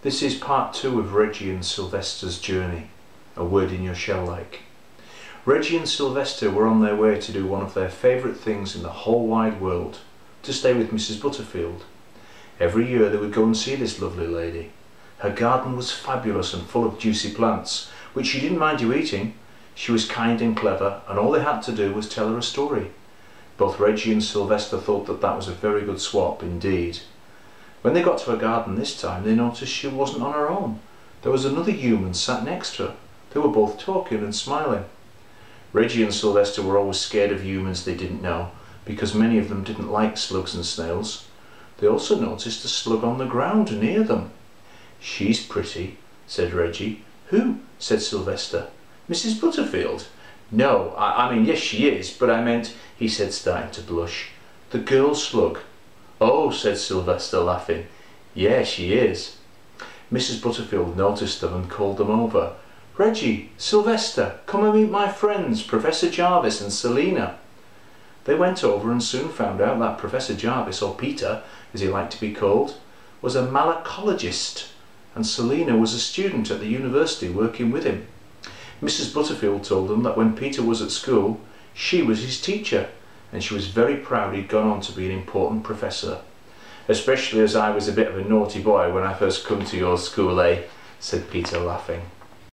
This is part 2 of Reggie and Sylvester's journey, a word in your shell like. Reggie and Sylvester were on their way to do one of their favourite things in the whole wide world, to stay with Mrs. Butterfield. Every year they would go and see this lovely lady. Her garden was fabulous and full of juicy plants, which she didn't mind you eating. She was kind and clever, and all they had to do was tell her a story. Both Reggie and Sylvester thought that that was a very good swap indeed. When they got to her garden this time, they noticed she wasn't on her own. There was another human sat next to her. They were both talking and smiling. Reggie and Sylvester were always scared of humans they didn't know, because many of them didn't like slugs and snails. They also noticed a slug on the ground near them. "She's pretty," said Reggie. "Who?" said Sylvester. "Mrs. Butterfield." "No, I mean, yes she is, but I meant," he said, starting to blush, "the girl slug." "Oh," said Sylvester, laughing. "Yeah, she is." Mrs. Butterfield noticed them and called them over. "Reggie, Sylvester, come and meet my friends, Professor Jarvis and Selina." They went over and soon found out that Professor Jarvis, or Peter, as he liked to be called, was a malacologist, and Selina was a student at the university working with him. Mrs. Butterfield told them that when Peter was at school, she was his teacher, and she was very proud he'd gone on to be an important professor. "Especially as I was a bit of a naughty boy when I first come to your school, eh?" said Peter, laughing.